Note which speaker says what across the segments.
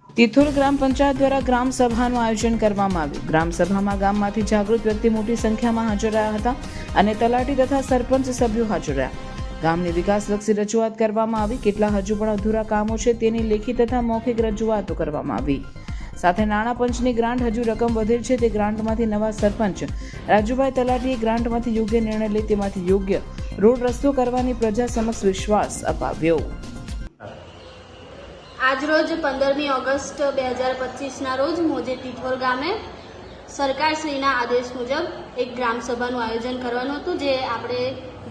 Speaker 1: તિથોર ગ્રામ પંચાયત દ્વારા ગ્રામ સભાનું આયોજન કરવામાં આવ્યું. ગ્રામ સભામાં ગામમાંથી જાગૃત વ્યક્તિ મોટી સંખ્યામાં હાજર રહ્યા હતા અને તલાટી તથા સરપંચ સભ્યો હાજર રહ્યા. ગામની વિકાસલક્ષી રજૂઆત કરવામાં આવી. કેટલા હજુ પણ અધૂરા કામો છે તેની લેખિત તથા મૌખિક રજૂઆતો કરવામાં આવી. સાથે નાણાં પંચની ગ્રાન્ટ હજુ રકમ વધેલ છે તે ગ્રાન્ટમાંથી નવા સરપંચ રાજુભાઈ તલાટીએ ગ્રાન્ટમાંથી યોગ્ય નિર્ણય લઈ તેમાંથી યોગ્ય રોડ રસ્તો કરવાની પ્રજા સમક્ષ વિશ્વાસ અપાવ્યો.
Speaker 2: આજરોજ 15મી ઓગસ્ટ 2025ના રોજ મોજે તિથોર ગામે સરકારશ્રીના આદેશ મુજબ એક ગ્રામસભાનું આયોજન કરવાનું હતું, જે આપણે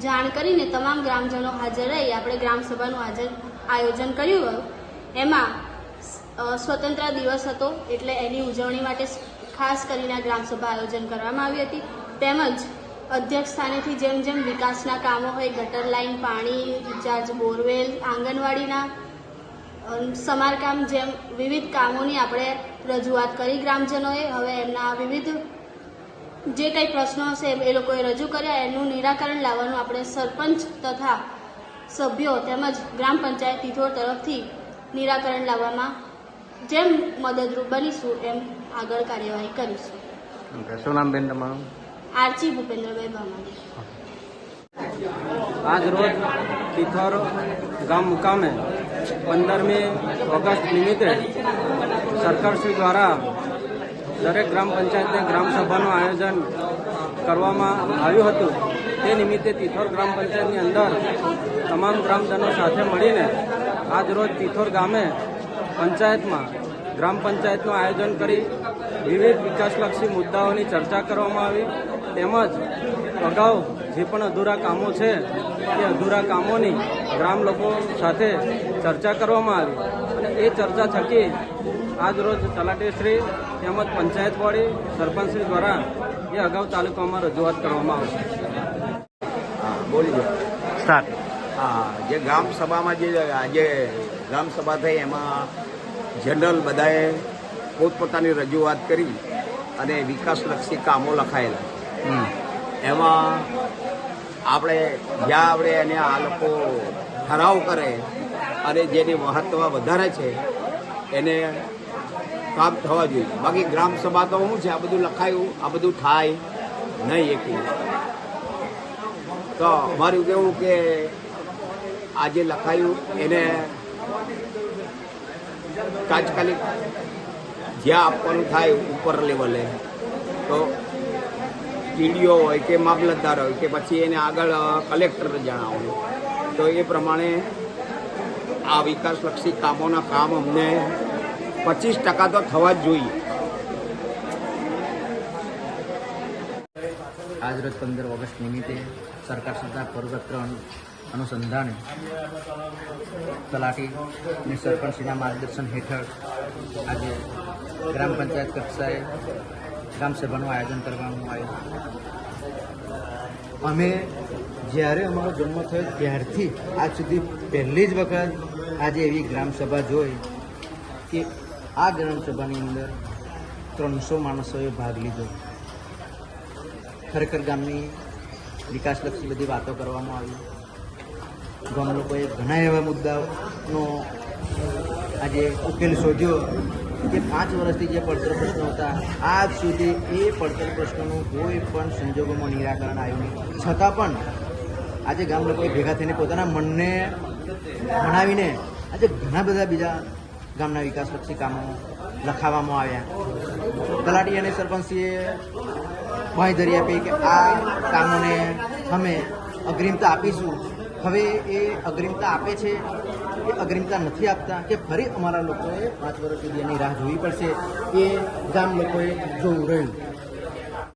Speaker 2: જાણ કરીને તમામ ગ્રામજનો હાજર રહી આપણે ગ્રામસભાનું આયોજન કર્યું. એમાં સ્વતંત્ર દિવસ હતો એટલે એની ઉજવણી માટે ખાસ કરીને ગ્રામસભા આયોજન કરવામાં આવી હતી. તેમજ અધ્યક્ષ સ્થાનેથી જેમ જેમ વિકાસના કામો હોય, ગટર લાઇન, પાણી રિચાર્જ, બોરવેલ, આંગણવાડીના સમારકામ જેમ વિવિધ કામોની આપણે રજૂઆત કરી ગ્રામજનોએ. હવે એમના વિવિધ જે કંઈ પ્રશ્નો હશે એ લોકોએ રજૂ કર્યા. એનું નિરાકરણ લાવવાનું આપણે સરપંચ તથા સભ્યો તેમજ ગ્રામ પંચાયત તિથોર તરફથી નિરાકરણ લાવવામાં જેમ મદદરૂપ બનીશું એમ આગળ કાર્યવાહી કરીશું.
Speaker 3: શું નામ બેન તમારું?
Speaker 2: આરચી ભૂપેન્દ્રભાઈ ભામાણી.
Speaker 4: આજ રોજ તિથોર ગામ મુકામે 15મી ઓગસ્ટ નિમિત્તે સરકારશ્રી દ્વારા દરેક ગ્રામ પંચાયતને ગ્રામસભાનું આયોજન કરવામાં આવ્યું હતું. તે નિમિત્તે તિથોર ગ્રામ પંચાયતની અંદર તમામ ગ્રામજનો સાથે મળીને આજ રોજ તિથોર ગામે પંચાયતમાં ગ્રામ પંચાયતનું આયોજન કરી વિવિધ વિકાસલક્ષી મુદ્દાઓની ચર્ચા કરવામાં આવી. તેમજ અગાઉ જે પણ અધૂરા કામો છે તે અધૂરા કામોની ગ્રામ લોકો સાથે ચર્ચા કરવામાં આવી અને એ ચર્ચા થકી આજ રોજ તલાટીશ્રી તેમજ પંચાયત બોડી સરપંચશ્રી દ્વારા એ અગાઉ તાલુકામાં રજૂઆત કરવામાં આવશે.
Speaker 3: બોલી દો સ્ટાર્ટ.
Speaker 5: હા, જે ગ્રામ સભામાં જે આજે ગ્રામ સભા થઈ એમાં જનરલ બધાએ પોતપોતાની રજૂઆત કરી અને વિકાસલક્ષી કામો લખાયેલા. એમાં આપણે એને આ લોકો ઠરાવ કરે અને જેની મહત્વ વધારે છે એને કામ થવા જોઈએ. બાકી ગ્રામ સભા તો શું છે, આ બધું લખાયું, આ બધું થાય નહીં એકલું. તો અમારું કેવું કે આજે લખાયું એને તાત્કાલિક જ્યાં આપવાનું થાય ઉપર લેવલે તો ટીડીઓ હોય કે મામલતદાર હોય કે પછી એને આગળ કલેક્ટરને જણાવો તો એ પ્રમાણે આ વિકાસલક્ષી કામોના કામ અમને 25% તો થવા જ જોઈએ.
Speaker 3: આજરોજ 15 ઓગસ્ટ નિમિત્તે સરકાર સત્તા પરિપત્ર અનુસંધાને તલાટી અને સરપંચના માર્ગદર્શન હેઠળ આજે ગ્રામ પંચાયત કક્ષાએ ગ્રામસભાનું આયોજન કરવામાં આવ્યું. અમે જ્યારે અમારો જન્મ થયો ત્યારથી આજ સુધી પહેલી જ વખત આજે એવી ગ્રામસભા જોઈ કે આ ગ્રામસભાની અંદર 300 માણસોએ ભાગ લીધો. ખરેખર ગામની વિકાસલક્ષી બધી વાતો કરવામાં આવી. ગામ લોકોએ ઘણા એવા મુદ્દાનો આજે ઉકેલ શોધ્યો કે 5 વર્ષથી જે પડતર પ્રશ્નો હતા આજ સુધી એ પડતર પ્રશ્નોનું કોઈ પણ સંજોગોમાં નિરાકરણ આવ્યું નહીં. છતાં પણ આજે ગામ લોકોએ ભેગા થઈને પોતાના મનને ભણાવીને આજે ઘણા બધા બીજા ગામના વિકાસલક્ષી કામો લખાવવામાં આવ્યા. તલાટી અને સરપંચીએ બાંયધરી આપી કે આ કામોને અમે અગ્રિમતા આપીશું. હવે એ અગ્રિમતા આપે છે, એ અગ્રિમતા નથી આપતા કે ફરી અમારા લોકોએ 5 વર્ષ સુધી એની રાહ જોવી પડશે, એ ગામ લોકોએ જોવું રહ્યું.